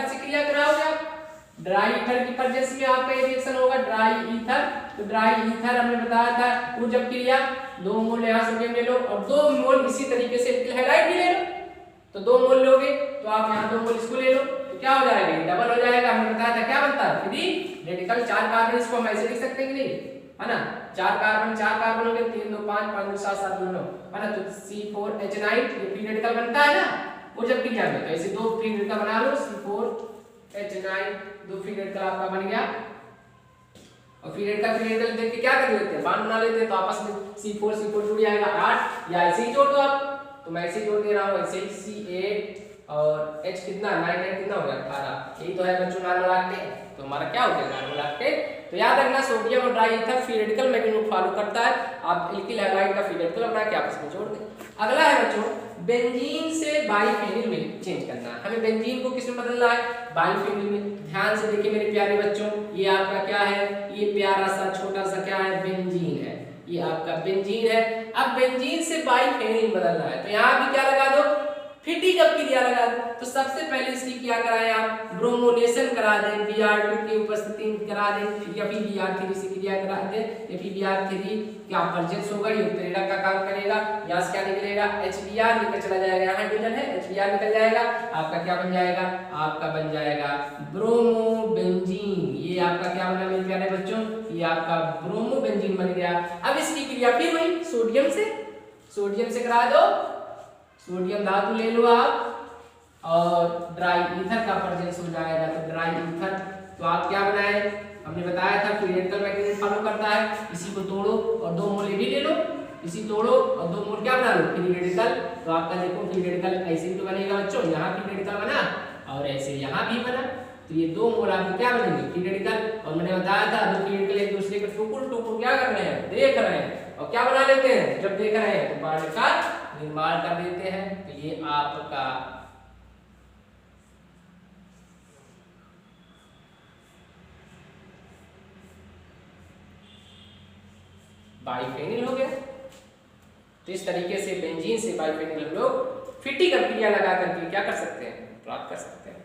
से क्रिया कराओगे आप। ड्राई ईथर की प्रेजेंस में आपका ये रिएक्शन होगा ड्राई ईथर। तो ड्राई ईथर हमने बताया था वो जब क्रिया 2 मोल यहाँ सोडियम ले लो और 2 मोल इसी तरीके से एल्किल हाइड्राइड भी ले लो। तो 2 मोल लोगे तो आप यहाँ 2 मोल इसको ले लो, तो क्या हो जाएगा, डबल हो जाएगा। हमने बताया था क्या बनता है फ्री रेडिकल। 4 कार्बन इसको हम ऐसे लिख सकते हैं कि नहीं, है ना, 4 कार्बन हो गए, 3 2 5 5 2 7 7 2 9, है ना। तो C4H9 ये फ्री रेडिकल बनता है ना, वो जब क्रिया में तो ऐसे 2 फ्री रेडिकल बना लो, C4H9 2 फ्री रेडिकल आपका बन गया। और फ्री रेडिकल देख के क्या कर लेते हैं, बांड बना लेते हैं, तो आपस में C4 जुड़ जाएगा 8, या ऐसे ही जोड़ दो आप। तो मैं ऐसे ही जोड़ दे रहा हूँ, ऐसे ही C8 और H कितना 9 कितना हो गया 18। यही तो है बच्चों नॉर्मल आर्केन। तो हमारा क्या हो गया नॉर्मल आर्केन। तो याद रखना सोडियम और dry ether free radical mechanism follow करता है। आप एल्किल हाइड्राइड का फ्री रेडिकल बना के आपस में जोड़ दें। अगला है बच्चों बेंजीन से बाइफेनिल में चेंज करना है। हमें बेंजीन को किस में बदलना है? बाइफेनिल में। ध्यान से देखिए मेरे प्यारे बच्चों, ये आपका क्या है? ये प्यारा सा छोटा सा क्या है? बेंजीन है। ये आपका बेंजीन है। अब बेंजीन से बाइफेनिल बदलना है तो यहाँ भी क्या लगा दो? फिटिंग अप क्रिया लगा दो। तो सबसे पहले इसकी क्या कराएं आप? ब्रोमोनेशन करा दें, Br2 की उपस्थिति में करा दें, या फिर Br3 से क्रिया करा दें, या फिर Br3 क्या परजेंस होगा, ये उत्प्रेरक का काम करेगा। यहाँ से क्या निकलेगा? HBr निकल चला जाएगा, यहाँ हाइड्रोजन है, HBr निकल जाएगा, आपका क्या बन जाएगा? आपका बन जाएगा ब्रोमोबेंजीन। ये आपका क्या बना मेरे प्यारे बच्चों? ये आपका ब्रोमोबेंजीन बन गया। अब इसकी क्रिया फिर वही सोडियम से करा दो। सोडियम धातु ले लो आप और ड्राई ईथर का प्रेजेंस हो जाएगा, तो ड्राई ईथर। तो आप क्या बनाए? हमने बताया था फ्री रेडिकल मैकेनिज्म फॉलो करता है। इसी को तोड़ो और 2 मोल भी ले लो, इसी तोड़ो और 2 मोल क्या बना लो? Free radical. तो आपका देखो फ्री रेडिकल ऐसे ही तो बनेगा बच्चों, यहाँ फ्री रेडिकल बना और ऐसे यहाँ भी बना, तो ये 2 मोल आपके क्या बनेंगे? Free radical. और मैंने बताया था 2 फ्री रेडिकल एक दूसरे के टुकुर क्या कर रहे हैं? देख रहे हैं, और क्या बना लेते हैं? जब देख रहे हैं तो बॉन्ड का निर्माण कर देते हैं। तो ये आपका बाइफेनिल हो गया। तो इस तरीके से बेंजीन से बाइफेनिल हम लोग फिटिंग अप क्रिया लगा करके क्या कर सकते हैं? प्राप्त कर सकते हैं।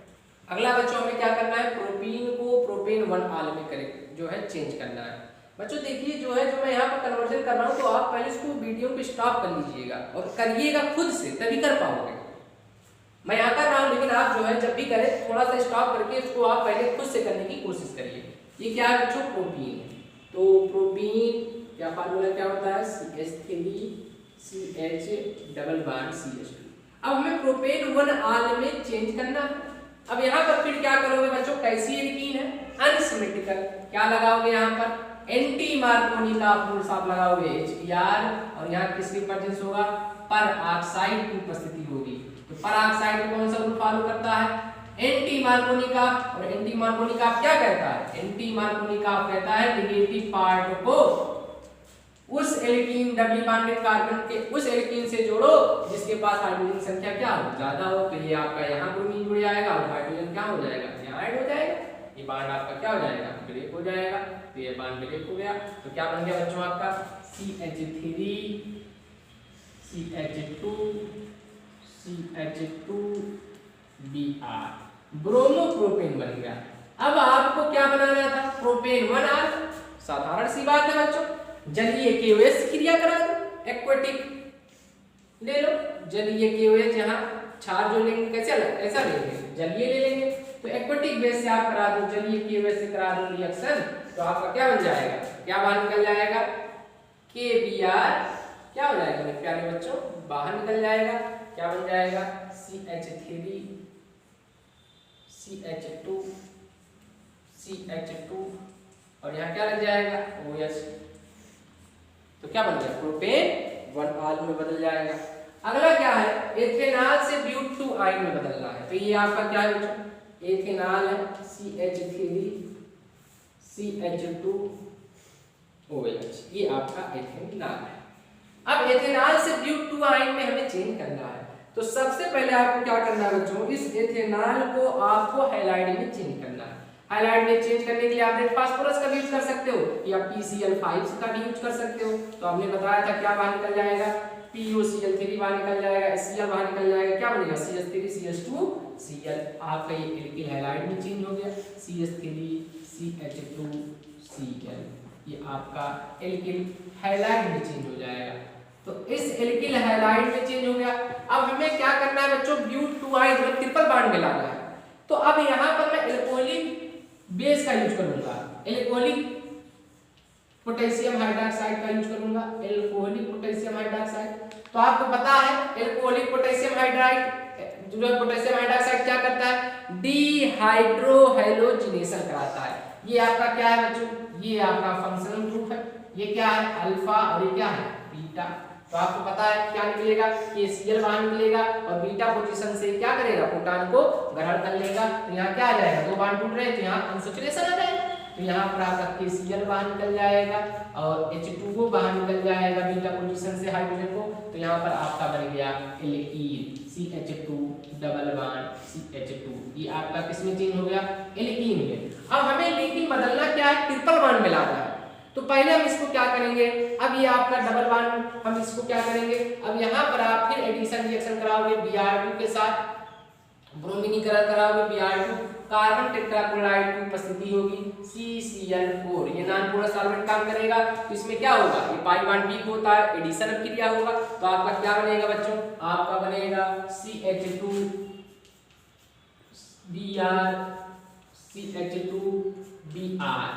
अगला बच्चों हमें क्या करना है? प्रोपीन को प्रोपेन 1 आल में करेक्ट जो है चेंज करना है। बच्चों देखिए जो मैं यहाँ पर कन्वर्जन कर रहा हूँ, तो आप पहले इसको वीडियो को स्टॉप कर लीजिएगा और करिएगा खुद से, तभी कर पाओगे। मैं यहाँ कर रहा हूँ लेकिन आप जो है जब भी करें थोड़ा सा स्टॉप करके इसको आप पहले खुद से करने की कोशिश करिए। ये क्या है बच्चों? प्रोपीन। तो प्रोपीन क्या फार्मूला क्या होता है? CH3CH double bond CH2। अब हमें प्रोपेन 1 आल में चेंज करना है। अब यहाँ पर फिर क्या करोगे बच्चों? कैसी एल्कीन है? अनसिमेट्रिकल। क्या लगाओगे यहाँ पर? एंटी मार्कोनी का फुल स्टॉप लगाओगे HBr, और यहाँ किसकी प्रेजेंस होगा? पर ऑक्साइड की उपस्थिति होगी। तो पर ऑक्साइड कौन सा रूल फॉलो करता है? एंटी मार्कोनी का। और एंटी मार्कोनी का क्या कहता है? एंटी मार्कोनी का कहता है नेगेटिव पार्ट को उस एल्कीन डबल बॉन्डेड कार्बन के उस एल्कीन से जोड़ो जिसके पास हाइड्रोजन संख्या क्या हो? ज्यादा हो। तो ये आपका यहाँ ब्रोमीन जुड़ जाएगा और हाइड्रोजन क्या हो जाएगा? यहाँ ऐड हो जाएगा। ये बॉन्ड आपका क्या हो जाएगा? ब्रेक हो जाएगा। तो ये बॉन्ड ब्रेक हो गया। तो क्या बन गया बच्चों आपका? CH3 CH2 CH2 Br bromopropane बन गया। अब आपको क्या बनाना था? प्रोपेन 1 आल। साधारण सी बात है बच्चों, जलीय KOH क्रिया करा दो, एक्वेटिक ले लो। जलीय KOH यहाँ क्षार जो लेंगे कैसे अलग? ऐसा लेंगे, जलीय ले लेंगे। तो एक्वेटिक बेस से आप करा दो, जलीय KOH से करा दो रिएक्शन, तो आपका क्या बन जाएगा? क्या बाहर निकल जाएगा? KBr क्या हो जाएगा मेरे प्यारे बच्चों? बाहर निकल जाएगा। क्या बन जाएगा? CH3 CH2 CH2 और यहाँ क्या लग जाएगा? OH। तो क्या बन गया? प्रोपेन 1 आल में बदल जाएगा। अगला क्या है? एथेनॉल से ब्यूट-2 आयन में बदलना है। तो ये आपका क्या है बच्चों? एथेनॉल है CH3 CH2 OH। ये आपका एथेनॉल है। अब एथेनॉल से ब्यूट-2 आयन में हमें चेंज करना है। तो सबसे पहले आपको क्या करना है बच्चों? इस एथेनॉल को आपको हैलाइड में चेंज करना है। हैलाइड में चेंज करने के लिए आप फास्फोरस का भी यूज कर सकते हो या PCl5 का भी यूज कर सकते हो। तो हमने बताया था क्या बाहर निकल जाएगा? PuCl3 बाहर निकल जाएगा, Cl बाहर निकल जाएगा। क्या बनेगा? CH3 CH2 Cl। आपका ये एल्किल हैलाइड में चेंज हो गया, CH3 CH2 Cl। ये आपका एल्किल हैलाइड में चेंज हो जाएगा। तो इस एल्किल हैलाइड में चेंज हो गया। अब हमें क्या करना है बच्चों? ब्यूट-2 आयन मतलब ट्रिपल बॉन्ड मिलाना है। तो अब यहाँ पर मैं एल्कोहलिक बेस का यूज करूंगा, एल्कोहलिक पोटेशियम हाइड्रोक्साइड का यूज करूंगा, एल्कोहलिक पोटेशियम हाइड्रोक्साइड। तो आपको पता है एल्कोहलिक पोटेशियम हाइड्राइड जो है पोटेशियम हाइड्रोक्साइड क्या करता है? डिहाइड्रोहैलोजिनेशन कराता है। ये आपका क्या है बच्चों? ये आपका फंक्शनल ग्रुप है। ये क्या है? अल्फा और ये क्या है? बीटा। तो आपको पता है क्या निकलेगा? ये Cl बाहर निकलेगा और बीटा पोजीशन से क्या करेगा? प्रोटॉन को ग्रहण कर लेगा। तो यहाँ क्या आ जाएगा? 2 बॉन्ड टूट रहे हैं तो यहाँ अनसैचुरेशन आ जाएगा। तो यहाँ पर आपका KCl बाहर निकल जाएगा और H2O बाहर निकल जाएगा बीटा पोजीशन से हाइड्रोजन को। तो यहाँ पर आपका बन गया alkene CH2 double bond CH2, ये आपका किस में चेंज हो गया, एल्कीन में। अब हमें लेकिन बदलना क्या है, ट्रिपल बॉन्ड मिलाना है। तो पहले हम इसको क्या करेंगे, अब ये आपका डबल बॉन्ड, हम इसको क्या करेंगे, अब यहाँ पर आप फिर एडिशन रिएक्शन कराओगे Br2 के साथ, ब्रोमीनीकरण कराओगे Br2, कार्बन टेट्राक्लोराइड की उपस्थिति होगी CCl4, ये नॉन पोलर सॉल्वेंट काम करेगा। तो इसमें क्या होगा, ये पाई बॉन्ड वीक होता है, एडिशन अब क्रिया होगा, तो आपका क्या बनेगा बच्चों, आपका बनेगा CH2 Br CH2 Br,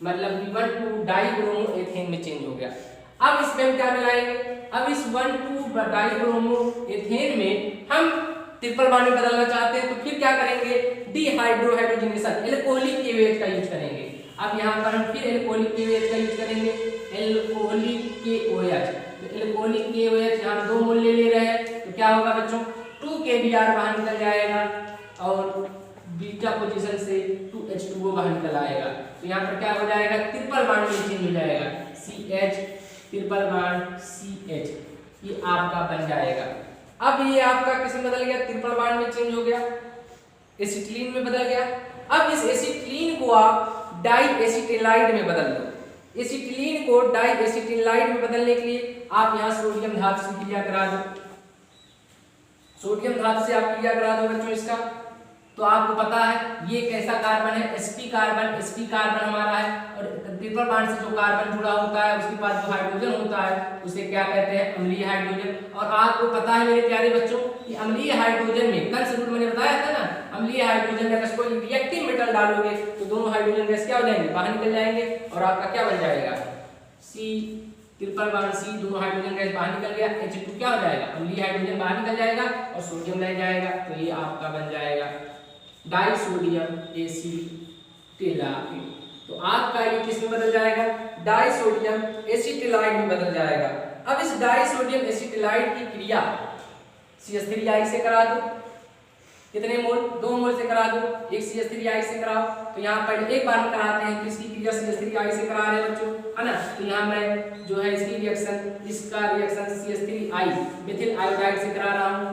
मतलब B12 डाइब्रोमो एथेन में चेंज हो गया। अब इसमें हम क्या मिलाएंगे, अब इस 1,2 डाइब्रोमो एथेन में हम ट्रिपल बॉन्ड में बदलना चाहते हैं, तो फिर क्या करेंगे, डिहाइड्रोहाइड्रोजनेशन एल्कोहलिक KOH का यूज करेंगे। अब यहाँ पर हम फिर एल्कोहलिक KOH का यूज करेंगे, एल्कोहलिक KOH, तो एल्कोहलिक KOH यहाँ 2 मोल ले रहे हैं, तो क्या होगा बच्चों, 2 KBr बाहर निकल जाएगा और बीटा पोजीशन से 2H2O बाहर निकल आएगा। तो यहाँ पर क्या हो जाएगा, ट्रिपल बॉन्ड में चेंज हो जाएगा, CH ट्रिपल बॉन्ड CH, ये आपका बन जाएगा। अब ये आपका किस में बदल गया, ट्रिपल बॉन्ड में चेंज हो गया, एसिटिलीन में बदल गया। अब इस एसिटिलीन को आप डाई एसिटिलाइड में बदल दो। एसिटिलीन को डाई एसिटिलाइड में बदलने के लिए आप यहाँ सोडियम धातु से क्रिया करा दो, सोडियम धातु से आप क्रिया करा दो बच्चों इसका। तो आपको पता है ये कैसा कार्बन है, sp कार्बन हमारा है, और ट्रिपल बॉन्ड से जो कार्बन जुड़ा होता है उसके पास जो हाइड्रोजन होता है उसे क्या कहते हैं, अम्लीय हाइड्रोजन। और आपको पता है मेरे प्यारे बच्चों कि अम्लीय हाइड्रोजन में कल से मैंने बताया था ना, अम्लीय हाइड्रोजन में अगर कोई रिएक्टिव मेटल डालोगे तो दोनों हाइड्रोजन गैस क्या हो जाएंगे, बाहर निकल जाएंगे, और आपका क्या बन जाएगा, C ट्रिपल बॉन्ड C, दोनों हाइड्रोजन गैस बाहर निकल गया, H2 क्या हो जाएगा, अम्लीय हाइड्रोजन बाहर निकल जाएगा और सोडियम रह जाएगा। तो ये आपका बन जाएगा डाइसोडियम एसिटिलाइड। तो आपका ये किस में बदल जाएगा, डाइसोडियम एसिटिलाइड में बदल जाएगा। अब इस डाइसोडियम एसिटिलाइड की क्रिया CH3I से करा दो, कितने मोल, 2 मोल से करा दो, एक CH3I से कराओ। तो यहाँ पर एक बार कराते हैं, किसकी क्रिया CH3I से करा रहे हैं बच्चों, है ना। तो यहाँ मैं जो है इसकी रिएक्शन, इसका रिएक्शन CH3I मेथिल आयोडाइड से करा रहा हूँ,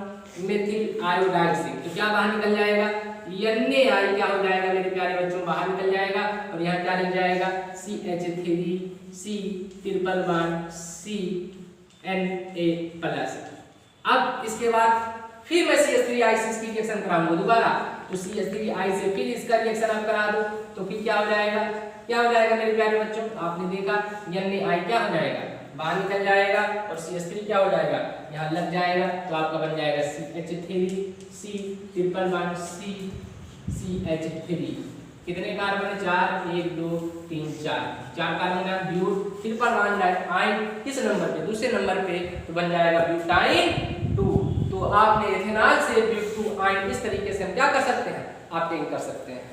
मेथिल आयोडाइड से। तो क्या बाहर निकल जाएगा, NaI क्या हो जाएगा मेरे प्यारे बच्चों, बाहर निकल जाएगा, और यहाँ क्या लिख जाएगा CH3C ट्रिपल बॉन्ड CNA+। अब इसके बाद फिर मैं CH3I से इसकी रिएक्शन कराऊंगा दोबारा, तो CH3I से फिर इसका रिएक्शन आप करा दो, तो फिर क्या हो जाएगा, क्या हो जाएगा मेरे प्यारे बच्चों, आपने देखा NaI क्या हो जाएगा, बाहर निकल जाएगा, और CH3 क्या हो जाएगा, यहाँ लग जाएगा। तो आपका बन जाएगा CH3C ट्रिपल बॉन्ड CH3। कितने कार्बन है, 4, 1 2 3 4 कार्बन है, ब्यूट ट्रिपल बॉन्ड आइन किस नंबर पे, दूसरे नंबर पे, तो बन जाएगा ब्यूटाइन 2। तो आपने एथेनॉल से ब्यूट आइन इस तरीके से हम क्या कर सकते हैं, ऑब्टेन कर सकते हैं।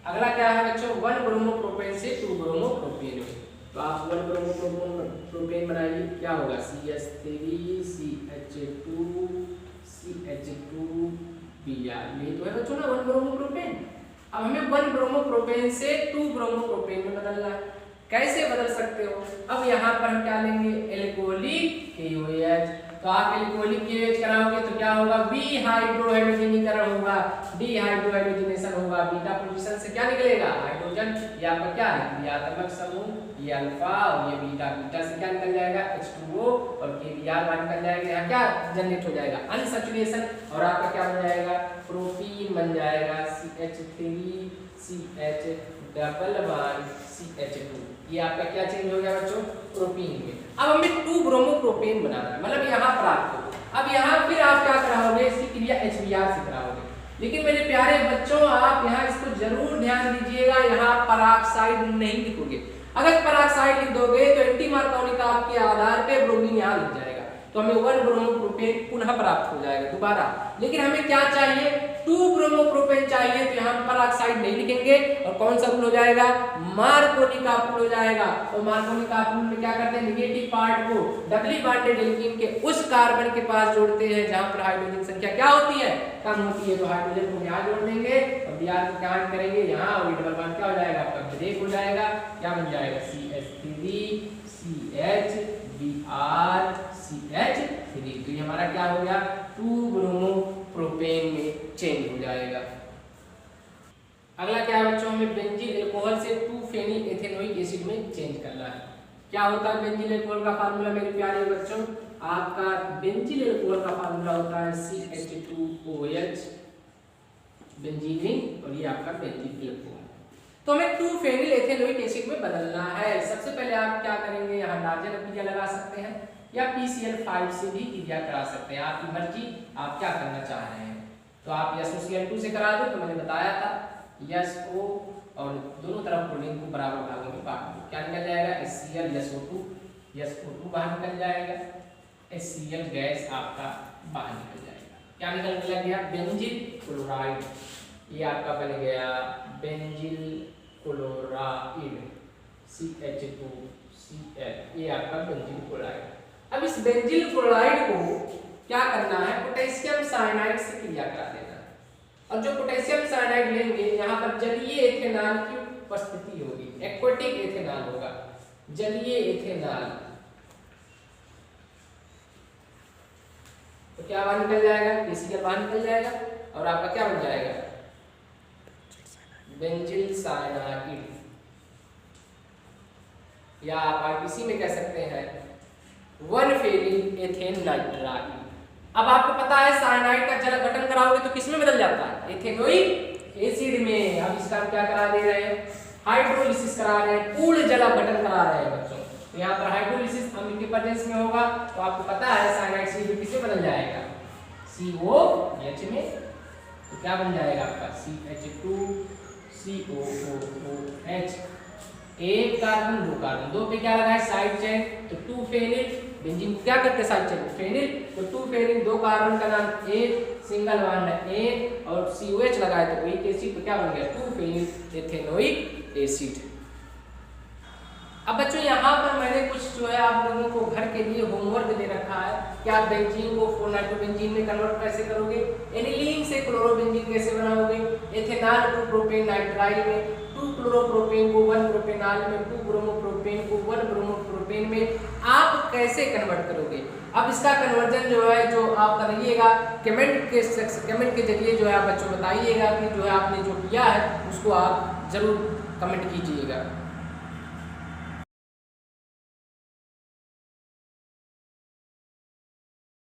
अगला क्या है बच्चों, 1 ब्रोमोप्रोपेन से 2 ब्रोमोप्रोपेन में। तो आप 1 ब्रोमोप्रोपेन बनाइए, क्या होगा, CH3 CH2 CH2 Br, ये तो है बच्चों ना 1 ब्रोमोप्रोपेन। अब हमें 1 ब्रोमोप्रोपेन से 2 ब्रोमोप्रोपेन में बदलना है। कैसे बदल सकते हो, अब यहाँ पर हम क्या लेंगे, एल्कोहलिक KOH। तो आप एल्कोहलिक KOH कराओगे तो क्या होगा, हाइड्रोहाइड्रोजनीकरण होगा, डिहाइड्रोहाइड्रोजनेशन होगा, बीटा पोजीशन से क्या निकलेगा, हाइड्रोजन, ये आपका क्या है, क्रियात्मक समूह, ये अल्फा और ये बीटा, बीटा से क्या निकल जाएगा H2O और KBr बाहर निकल जाएगा, यहाँ क्या जनरेट हो जाएगा, अनसैचुरेशन, और आपका क्या बन जाएगा, प्रोपीन बन जाएगा CH3CH डबल बॉन्ड CH2। ये आपका क्या चेंज हो गया बच्चों, प्रोपीन में। अब हमें 2 ब्रोमोप्रोपेन बनाना है, मतलब यहाँ पर आपको अब यहाँ फिर आप क्या कराओगे, इसकी क्रिया HBr से कराओगे। लेकिन मेरे प्यारे बच्चों आप यहाँ इसको जरूर ध्यान दीजिएगा, यहाँ पराक्साइड नहीं लिखोगे। अगर पराक्साइड लिख दोगे तो एंटी मार्कोनी का आपके आधार पे ब्रोमीन यहाँ लिख जाएगा, तो हमें 1 ब्रोमोप्रोपेन पुनः प्राप्त हो जाएगा दोबारा। लेकिन हमें क्या चाहिए, 2 ब्रोमोप्रोपेन चाहिए, तो यहाँ पराक्साइड नहीं लिखेंगे, और कौन सा रूल हो जाएगा, मार्कोनी का रूल हो जाएगा। और मार्कोनी का रूल में क्या करते हैं, नेगेटिव पार्ट को डबली बॉन्डेड एल्कीन के उस कार्बन के पास जोड़ते हैं जहां पर हाइड्रोजन संख्या क्या होती है, कम होती है। तो हाइड्रोजन को यहाँ जोड़ देंगे और Br को क्या करेंगे यहाँ, और डबल बॉन्ड क्या हो जाएगा, आपका ब्रेक हो जाएगा, क्या बन जाएगा, CH3CH Br CH3। तो ये हमारा क्या हो गया, 2 ब्रोमो प्रोपेन में चेंज हो जाएगा। अगला क्या है बच्चों, हमें बेंजीन अल्कोहल से 2 फेनिल एथेनोइक एसिड में चेंज करना है। क्या होता है बेंजीन अल्कोहल का फार्मूला मेरे प्यारे बच्चों, आपका बेंजीन अल्कोहल का फार्मूला होता है CH2OH बेंजीन, और ये आपका बेंजीन अल्कोहल। तो हमें 2 फेनिल एथेनोइक एसिड में बदलना है। सबसे पहले आप क्या करेंगे, यहाँ डार्जन क्रिया लगा सकते हैं या PCl5 से भी क्रिया करा सकते हैं, आपकी मर्जी आप क्या करना चाह रहे हैं। तो आप SOCl2 से करा दो, तो मैंने बताया था SO और दोनों तरफ क्लोरीन को बराबर भागों में बांट दो, क्या निकल जाएगा HCl SO2 बाहर निकल जाएगा, HCl गैस आपका बाहर निकल जाएगा। क्या निकल गया, बेंजील क्लोराइड, ये आपका बन गया बेंजील क्लोराइड CH2Cl, ये आपका बेंजील क्लोराइड। अब इस बेंजील क्लोराइड को क्या करना है, पोटेशियम साइनाइड से क्रिया करा देना है। और जो पोटेशियम साइनाइड लेंगे, यहाँ पर जलीय एथेनॉल की उपस्थिति होगी, एक्वेटिक एथेनॉल होगा, जलीय एथेनॉल। तो क्या बाहर निकल जाएगा, KCl बाहर निकल जाएगा, और आपका क्या बन जाएगा, बेंजील साइनाइड, या आप RPC में कह सकते हैं 1 फेनिल एथेन नाइट्राइड। अब आपको पता है साइनाइड का जल गठन कराओगे तो किस में बदल जाता है, एथेनोइक एसिड में। अब इसका क्या करा दे रहे हैं, हाइड्रोलिसिस करा रहे हैं, पूर्ण जल गठन करा रहे हैं बच्चों। तो यहाँ पर हाइड्रोलिसिस अम्ल के प्रेजेंस में होगा, तो आपको पता है साइनाइड सीधे किससे बदल जाएगा, COH में। तो क्या बन जाएगा आपका CH2COOH, एक कार्बन 2 कार्बन, 2 पे क्या लगा है साइड चेन, तो 2 फेनिल, बेंजीन को क्या करते हैं साइड चेन फेनिल, तो 2 फेनिल 2 कार्बन का नाम एक सिंगल बॉन्ड है एक, और COH लगा है तो एक एसिड, तो क्या बन गया 2 फेनिल एथेनोइक एसिड। अब बच्चों यहाँ पर मैंने कुछ जो है आप लोगों को घर के लिए होमवर्क दे रखा है कि आप बेंजीन को 4-नाइट्रोबेंजीन में कन्वर्ट कैसे करोगे, एनिलीन से क्लोरोबेंजीन कैसे बनाओगे, एथेनॉल को प्रोपेन नाइट्राइल में, 2 क्लोरोप्रोपेन को 1 प्रोपेनॉल में, 2 ब्रोमोप्रोपेन को 1 ब्रोमोप्रोपेन में आप कैसे कन्वर्ट करोगे। अब इसका कन्वर्जन जो है जो आप करिएगा कमेंट के जरिए जो है आप बच्चों बताइएगा कि जो है आपने जो किया है उसको आप जरूर कमेंट कीजिएगा।